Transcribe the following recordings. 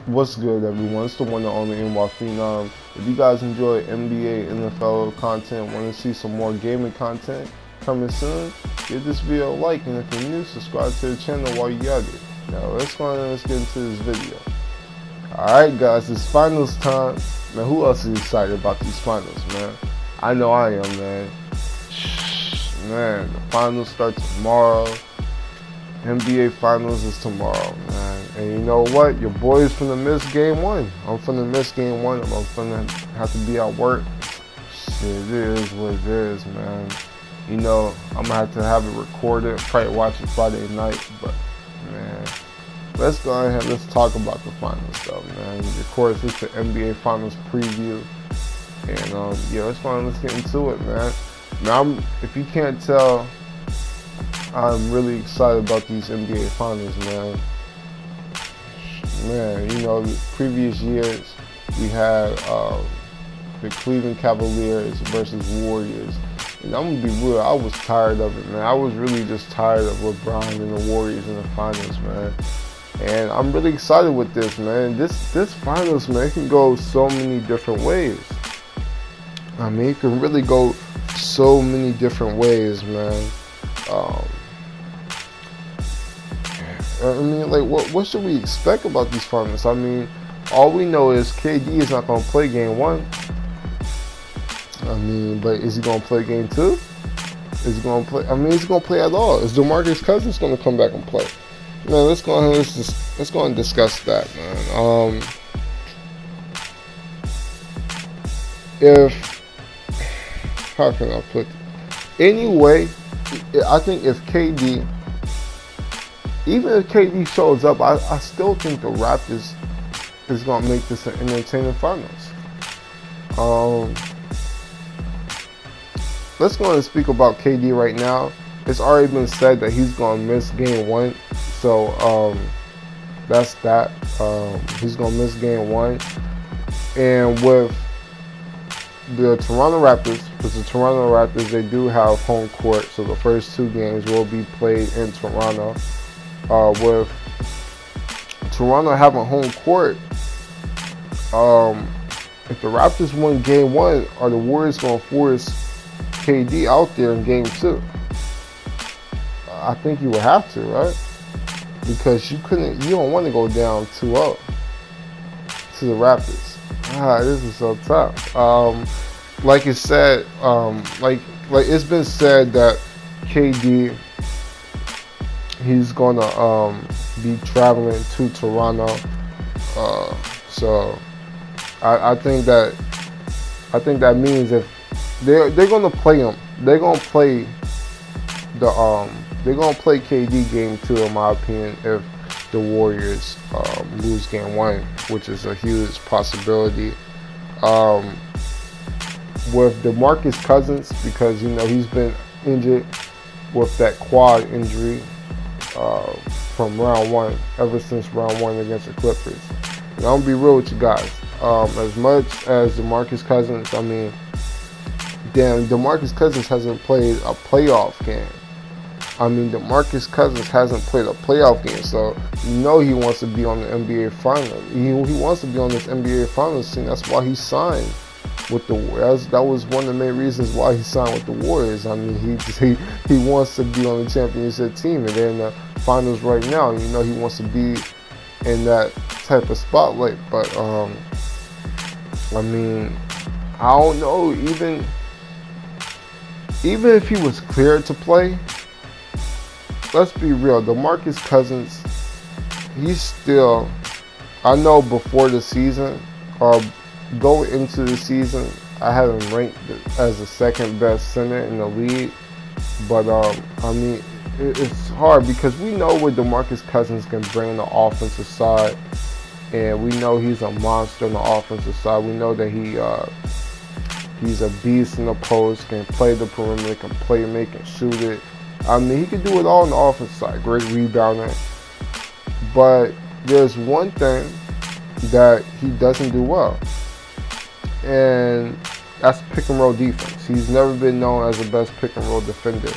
What's good, everyone? It's the one and only NY Phenom. If you guys enjoy NBA, NFL content, want to see some more gaming content coming soon, give this video a like, and if you're new, subscribe to the channel while you at it. Now let's go ahead and let's get into this video. Alright guys, it's finals time. Man, who else is excited about these finals, man? I know I am, man. Man, the finals start tomorrow. NBA Finals is tomorrow, man. And you know what? Your boy is finna miss game one. I'm finna miss game one. I'm finna have to be at work. Shit, it is what it is, man. You know, I'm gonna have it recorded, probably watch it Friday night, but man. Let's go ahead and let's talk about the finals stuff, man. Of course, it's the NBA Finals preview. And yeah, let's go ahead and let's get into it, man. Now, if you can't tell, I'm really excited about these NBA Finals, man. Man, you know, the previous years we had the Cleveland Cavaliers versus Warriors. And I'm gonna be real, I was tired of it, man. I was really just tired of LeBron and the Warriors in the finals, man. And I'm really excited with this, man. This finals, man, it can go so many different ways. I mean, it can really go so many different ways, man. I mean, like, what should we expect about these finals? I mean, all we know is KD is not going to play game one. I mean, but is he going to play game two? Is he going to play? I mean, is he going to play at all? Is DeMarcus Cousins going to come back and play? Man, let's go ahead and let's go and discuss that, man. How can I put it? Anyway, I think if KD, even if KD shows up, I still think the Raptors is going to make this an entertaining finals. Let's go and speak about KD right now. It's already been said that he's going to miss game one. So that's that. He's going to miss game one. And with the Toronto Raptors, because the Toronto Raptors, they do have home court. So the first two games will be played in Toronto. With Toronto having home court, if the Raptors win game one, are the Warriors going to force KD out there in game two? I think you would have to, right? Because you don't want to go down 2-0 to the Raptors. This is so tough. Like it said, like it's been said that KD, he's gonna be traveling to Toronto, so I think that means if they're gonna play him, they're gonna play KD game two, in my opinion, if the Warriors lose game one, which is a huge possibility. With DeMarcus Cousins, because you know he's been injured with that quad injury from round one, ever since round one against the Clippers. And I'm gonna be real with you guys. As much as DeMarcus Cousins, I mean, damn, DeMarcus Cousins hasn't played a playoff game. I mean, DeMarcus Cousins hasn't played a playoff game, so you know he wants to be on the NBA Finals. He wants to be on this NBA Finals team. That's why he signed with the Warriors. That was one of the main reasons why he signed with the Warriors. I mean, he wants to be on the championship team, and they're in the finals right now. You know, he wants to be in that type of spotlight. But I mean, I don't know. Even if he was cleared to play, let's be real. DeMarcus Cousins, he's still. I know before the season, going into the season, I had him ranked as the second best center in the league. But I mean, it's hard because we know what DeMarcus Cousins can bring on the offensive side, and we know he's a monster on the offensive side. We know that he's a beast in the post, can play the perimeter, can play, make and shoot it. I mean, he can do it all on the offensive side. Great rebounder. But there's one thing that he doesn't do well, and that's pick and roll defense. He's never been known as the best pick and roll defender.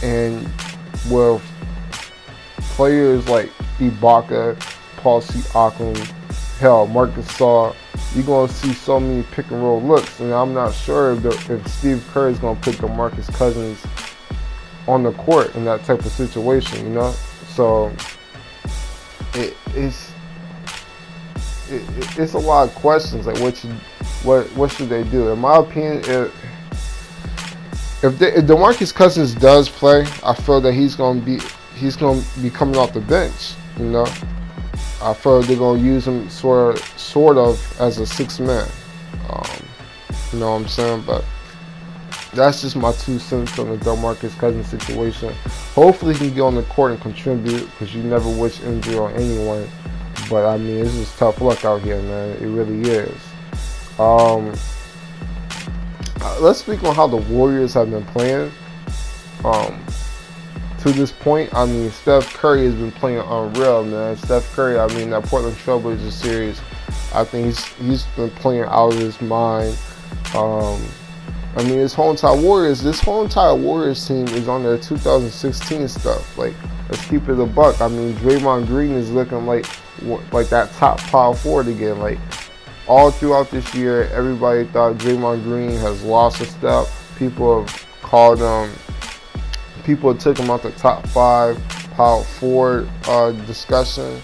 And with players like Ibaka, Paul Siakam, hell, Marcus Gasol. You're going to see so many pick and roll looks, and I'm not sure if Steve Kerr is going to put DeMarcus Cousins on the court in that type of situation, you know. So it's a lot of questions. Like, what should they do? In my opinion, if DeMarcus Cousins does play, I feel that he's going to be coming off the bench, you know. I feel they're going to use him sort of as a sixth man. You know what I'm saying? But that's just my 2 cents on the DeMarcus Cousins situation. Hopefully he can get on the court and contribute, because you never wish injury on anyone. But I mean, it's just tough luck out here, man. It really is. Let's speak on how the Warriors have been playing. To this point, I mean, Steph Curry has been playing unreal, man. Steph Curry, I mean, that Portland Trailblazers series, I think he's been playing out of his mind. I mean, this whole entire Warriors team is on their 2016 stuff. Like, let's keep it a buck. I mean, Draymond Green is looking like that top power forward again. Like, all throughout this year, everybody thought Draymond Green has lost a step. People have called him. People took him out the top 5 power forward discussion,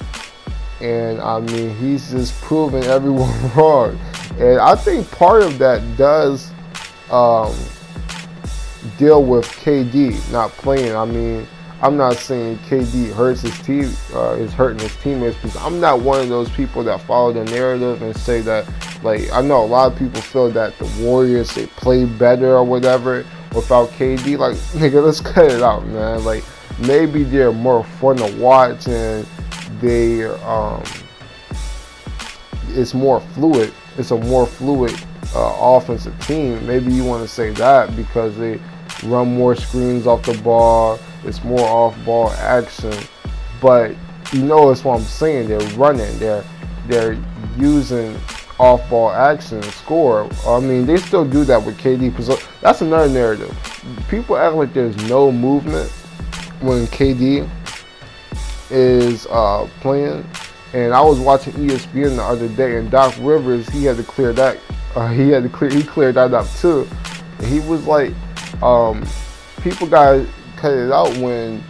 and I mean, he's just proving everyone wrong. And I think part of that does deal with KD not playing. I mean, I'm not saying KD hurts his team, is hurting his teammates, because I'm not one of those people that follow the narrative and say that, like, I know a lot of people feel that the Warriors, they play better or whatever without KD. Like, nigga, let's cut it out, man. Like, maybe they're more fun to watch and they it's more fluid. It's a more fluid offensive team. Maybe you want to say that because they run more screens off the ball. It's more off-ball action. But you know, it's what I'm saying. They're running. They're using off-ball action to score. I mean, they still do that with KD. That's another narrative. People act like there's no movement when KD is playing. And I was watching ESPN the other day, and Doc Rivers, he had to clear that. He cleared that up too. And he was like, people got cut it out when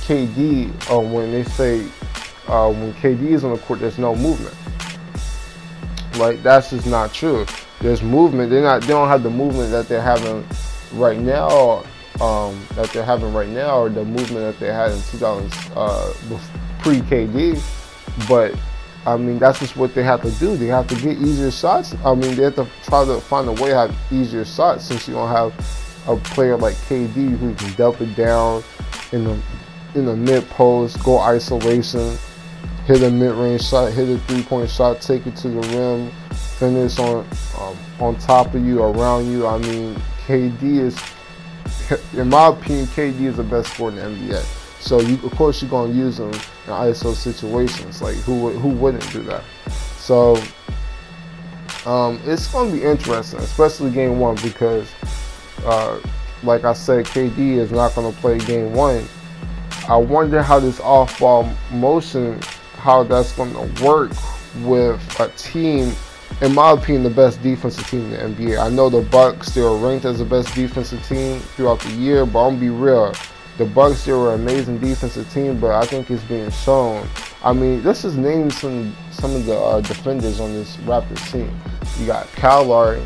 KD, when they say when KD is on the court, there's no movement. Like, that's just not true. There's movement. They don't have the movement that they're having right now. Or the movement that they had in 2000 pre-KD. But I mean, that's just what they have to do. They have to get easier shots. I mean, they have to try to find a way to have easier shots, since you don't have a player like KD who can dump it down in the mid post, go isolation, hit a mid-range shot, hit a three-point shot, take it to the rim, finish on top of you, around you. I mean, KD is, in my opinion, KD is the best scorer in the NBA. So of course you're gonna use him in ISO situations. Like, who wouldn't do that? So it's gonna be interesting, especially game 1, because like I said, KD is not gonna play game 1. I wonder how this off-ball motion, how that's gonna work with a team, in my opinion, the best defensive team in the NBA. I know the Bucks, they were ranked as the best defensive team throughout the year, but I'm gonna be real. The Bucks, they were an amazing defensive team, but I think it's being shown. I mean, let's just name some of the defenders on this Raptors team. You got Kyle Lowry,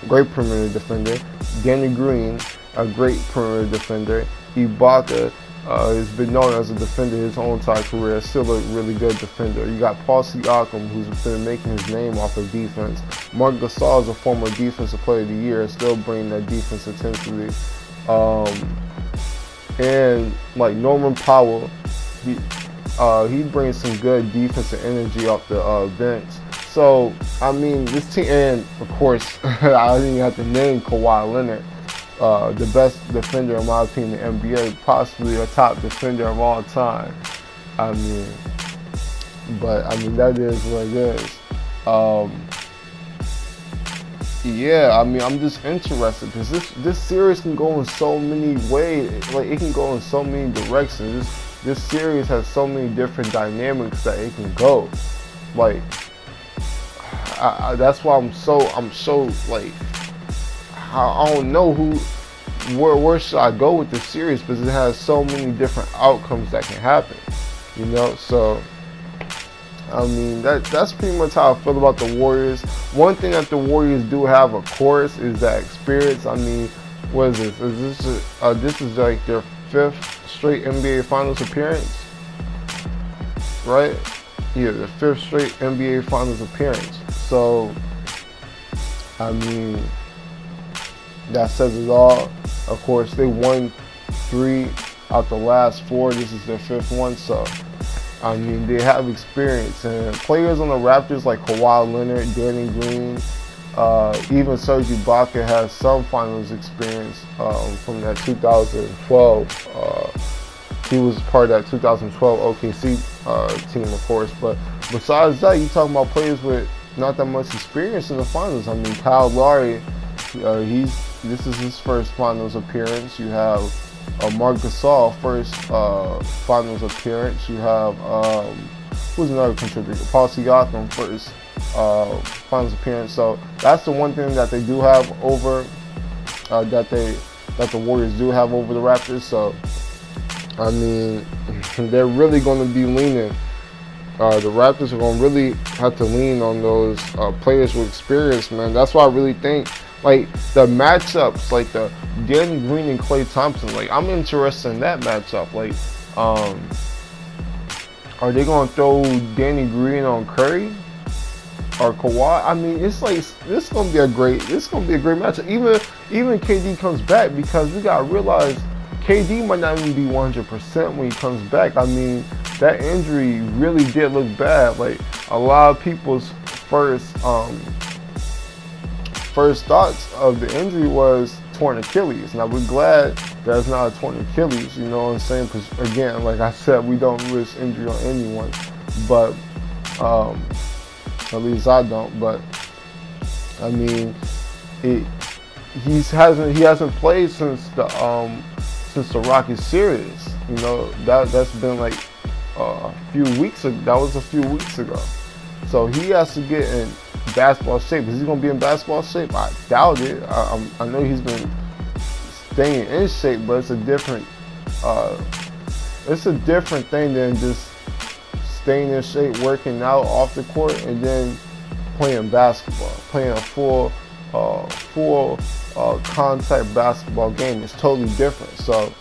great perimeter defender. Danny Green, a great perimeter defender. Ibaka has been known as a defender his whole entire career, still a really good defender. You got Paul Siakam, who's been making his name off of defense. Marcus Gasol is a former defensive player of the year, still bringing that defense intensity. And like Norman Powell, he brings some good defensive energy off the bench. So I mean, this team, and of course, I didn't even have to name Kawhi Leonard, the best defender in my opinion in the NBA, possibly a top defender of all time. I mean, but I mean, that is what it is. Yeah, I mean, I'm just interested because this series can go in so many ways. Like, it can go in so many directions. this series has so many different dynamics that it can go. Like, that's why I'm so like, I don't know where should I go with this series, because it has so many different outcomes that can happen, you know. So I mean, that's pretty much how I feel about the Warriors. One thing that the Warriors do have, of course, is that experience. I mean, what is this? This is like their 5th straight NBA Finals appearance, right? Yeah, the 5th straight NBA Finals appearance. So, I mean, that says it all. Of course, they won 3 out the last 4. This is their 5th one. So, I mean, they have experience. And players on the Raptors like Kawhi Leonard, Danny Green, even Serge Ibaka has some finals experience from that 2012. He was part of that 2012 OKC team, of course. But besides that, you're talking about players with not that much experience in the finals. I mean, Kyle Lowry, this is his first finals appearance. You have Marc Gasol, first finals appearance. You have who's another contributor? Paul Siakam, first finals appearance. So that's the one thing that they do have over that the Warriors do have over the Raptors. So I mean, they're really going to be leaning. The Raptors are going to really have to lean on those players with experience, man. That's why I really think, like, the matchups, like the Danny Green and Klay Thompson, like, I'm interested in that matchup. Like, are they going to throw Danny Green on Curry or Kawhi? I mean, it's like, this is going to be a great matchup. Even KD comes back, because we got to realize KD might not even be 100% when he comes back. I mean, that injury really did look bad. Like, a lot of people's first thoughts of the injury was torn Achilles. Now, we're glad that's not a torn Achilles, you know what I'm saying? Because, again, like I said, we don't wish injury on anyone. But, at least I don't. But, I mean, he hasn't played since the Rockets series. You know, that's been like a few weeks ago. That was a few weeks ago. So he has to get in basketball shape. Is he going to be in basketball shape? I doubt it. I know he's been staying in shape, but it's a different thing than just staying in shape, working out off the court, and then playing basketball, playing a full contact basketball game. Is totally different. So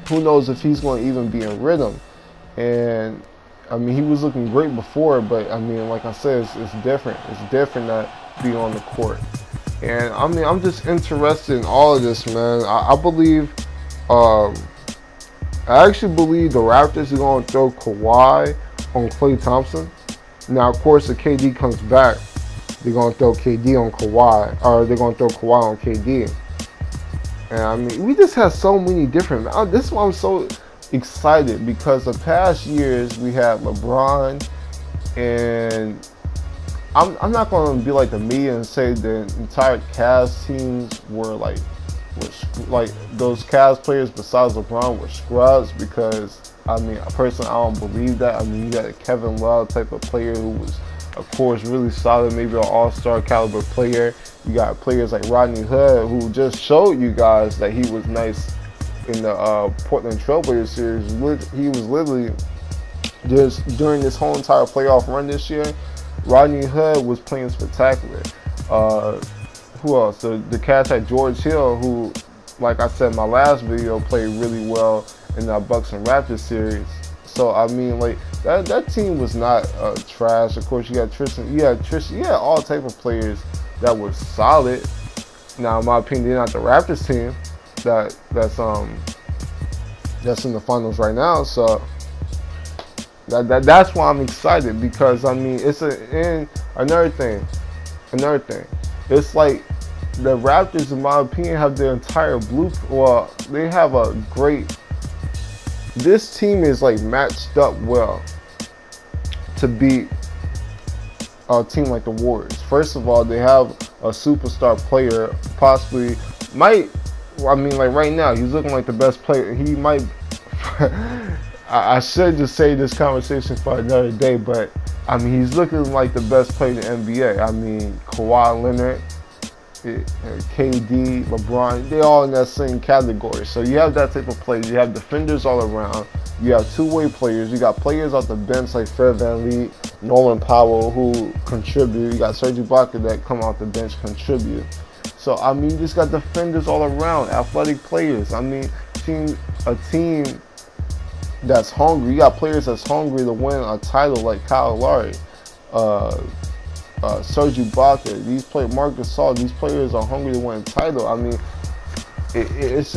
who knows if he's going to even be in rhythm. And I mean, he was looking great before, but I mean, like I said, it's different. It's different not being on the court. And I mean, I'm just interested in all of this, man. I believe, I actually believe the Raptors are going to throw Kawhi on Klay Thompson. Now, of course, if KD comes back, they're going to throw KD on Kawhi, or they're going to throw Kawhi on KD. And I mean, we just have so many different. This is why I'm so excited, because the past years we had LeBron, and I'm not going to be like the media and say the entire Cavs teams were like those Cavs players besides LeBron were scrubs, because I mean, personally, I don't believe that. I mean, you got a Kevin Love type of player who was, of course, really solid, maybe an all-star caliber player. You got players like Rodney Hood, who just showed you guys that he was nice in the Portland Trailblazers series. He was literally just during this whole entire playoff run this year. Rodney Hood was playing spectacular. Who else? The Cavs had George Hill, who, like I said in my last video, played really well in that Bucks and Raptors series. So I mean, like that team was not trash. Of course, you had Tristan. You had all type of players that were solid. Now, in my opinion, they're not the Raptors team that's in the finals right now. So that's why I'm excited, because I mean, another thing. It's like the Raptors, in my opinion, have their entire blueprint. Well, they have a great. This team is like matched up well to beat a team like the Warriors. First of all, they have a superstar player, possibly might. I mean, like right now, he's looking like the best player. He might. I should just say this conversation for another day, but I mean, he's looking like the best player in the NBA. I mean, Kawhi Leonard, KD, LeBron, they all in that same category. So you have that type of play. You have defenders all around. You have two-way players. You got players off the bench like Fred VanVleet, Nolan Powell, who contribute. You got Serge Ibaka that come off the bench, contribute. So I mean, you just got defenders all around, athletic players. I mean, a team that's hungry. You got players that's hungry to win a title like Kyle Lowry, Serge Ibaka, these players, Marc Gasol. These players are hungry to win a title. I mean, it's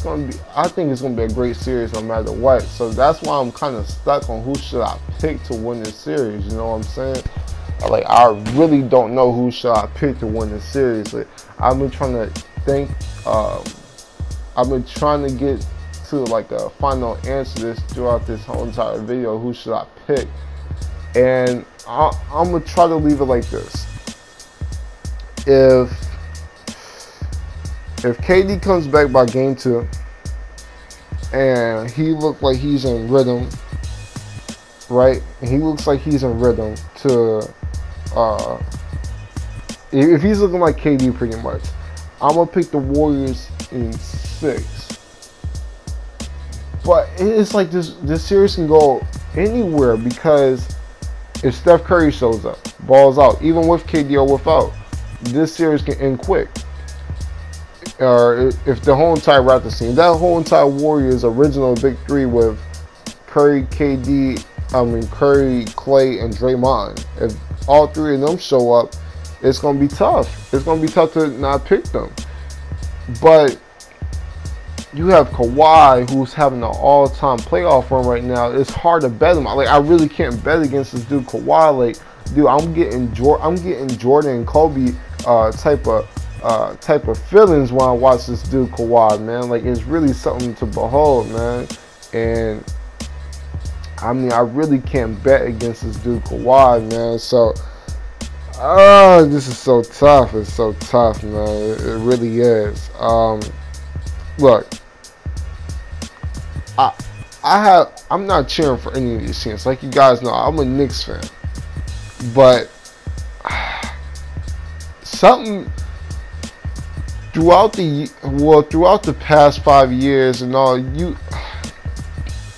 gonna be. I think it's gonna be a great series no matter what. So that's why I'm kind of stuck on who should I pick to win this series. You know what I'm saying? Like, I really don't know who should I pick to win this series. Like, I've been trying to think. I've been trying to get to like a final answer this throughout this whole entire video. Who should I pick? And I'm gonna try to leave it like this. If KD comes back by game 2 and he looked like he's in rhythm, right? And he looks like he's in rhythm to if he's looking like KD pretty much, I'm gonna pick the Warriors in 6. But it's like this series can go anywhere, because if Steph Curry shows up, balls out, even with KD or without, this series can end quick. Or if the whole entire Raptors team, that whole entire Warriors original big three with Curry, Curry, Clay, and Draymond, if all 3 of them show up, it's going to be tough. It's going to be tough to not pick them. But you have Kawhi, who's having an all-time playoff run right now. It's hard to bet him. Like, I really can't bet against this dude Kawhi. Like, dude, I'm getting Jordan and Kobe type of feelings when I watch this dude Kawhi, man. Like, it's really something to behold, man. And I mean, I really can't bet against this dude Kawhi, man. So, this is so tough. It's so tough, man. It really is. Look, I'm not cheering for any of these teams. Like you guys know, I'm a Knicks fan. But something throughout the past 5 years and all,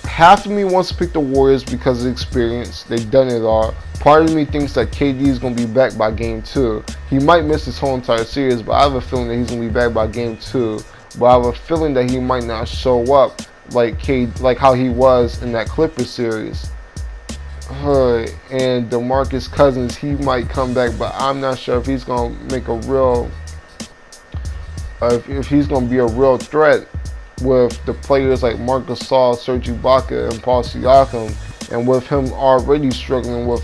half of me wants to pick the Warriors because of experience. They've done it all. Part of me thinks that KD is going to be back by game 2. He might miss this whole entire series, but I have a feeling that he's going to be back by game 2. But I have a feeling that he might not show up like how he was in that Clippers series. And DeMarcus Cousins, he might come back, but I'm not sure if he's going to make a real, if he's going to be a real threat with the players like Marc Gasol, Serge Ibaka, and Paul Siakam, and with him already struggling with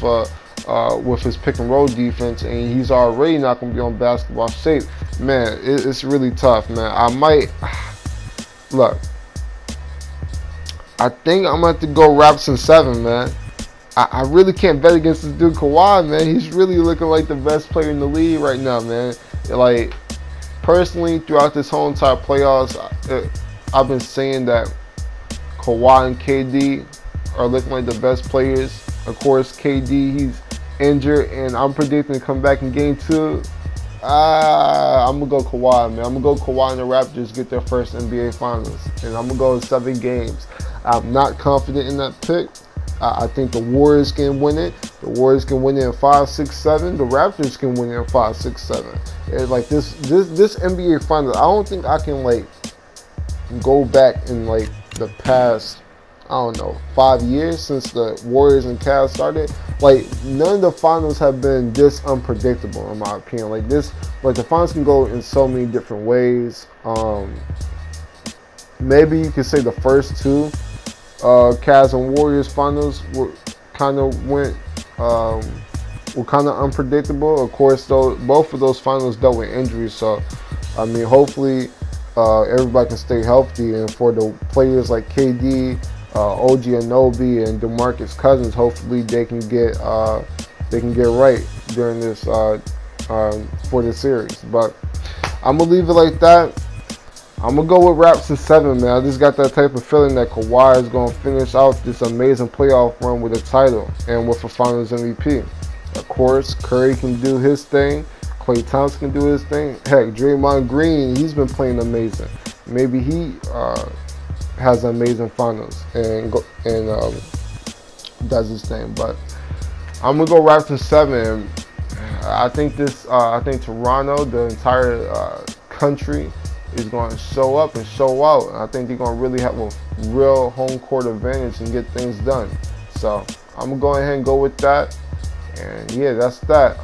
his pick and roll defense, and he's already not going to be on basketball shape. Man, it's really tough, man. Look, I think I'm going to have to go Raps in 7, man. I really can't bet against this dude Kawhi, man. He's really looking like the best player in the league right now, man. Like, personally, throughout this whole entire playoffs, I've been saying that Kawhi and KD are looking like the best players. Of course, KD, he's injured, and I'm predicting to come back in game 2. I'm going to go Kawhi, man. I'm going to go Kawhi and the Raptors get their first NBA Finals. And I'm going to go in 7 games. I'm not confident in that pick. I think the Warriors can win it. The Warriors can win it in 5, 6, 7. The Raptors can win it in 5, 6, 7. And like this NBA Finals, I don't think I can like go back in like the past, I don't know, 5 years since the Warriors and Cavs started. Like, none of the finals have been this unpredictable, in my opinion. Like this, like the finals can go in so many different ways. Maybe you could say the first 2 Cavs and Warriors finals were kind of unpredictable. Of course, though, both of those finals dealt with injuries. So, I mean, hopefully everybody can stay healthy, and for the players like KD, OG Anunoby, and DeMarcus Cousins, hopefully they can get right during this for the series. But I'm gonna leave it like that. I'm gonna go with Raptors 7, man. I just got that type of feeling that Kawhi is gonna finish out this amazing playoff run with a title and with a Finals MVP. Of course, Curry can do his thing. Klay Thompson can do his thing. Heck, Draymond Green, he's been playing amazing. Maybe he has an amazing finals and does his thing. But I'm gonna go Raptors 7. I think Toronto, the entire country, is going to show up and show out. And I think they're going to really have a real home court advantage and get things done. So I'm gonna go ahead and go with that. And yeah, that's that.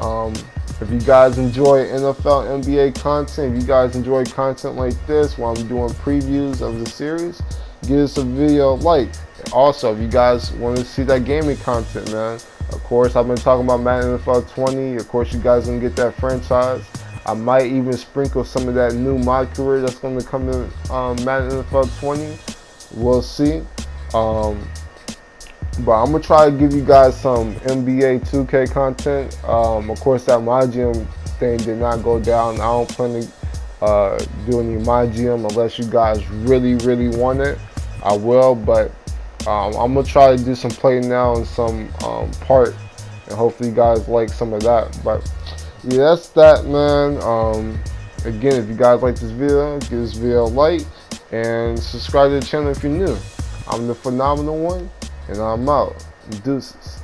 If you guys enjoy NFL, NBA content, if you guys enjoy content like this while I'm doing previews of the series, give us a video like. Also, if you guys want to see that gaming content, man, of course, I've been talking about Madden NFL 20. Of course, you guys can get that franchise. I might even sprinkle some of that new mod career that's going to come in Madden NFL 20. We'll see. But I'm going to try to give you guys some NBA 2K content. Of course, that MyGM thing did not go down. I don't plan to do any MyGM unless you guys really, really want it. I will, but I'm going to try to do some play now and some part. And hopefully you guys like some of that. But yeah, that's that, man. Again, if you guys like this video, give this video a like and subscribe to the channel if you're new. I'm the Phenomenal One, and I'm out. Deuces.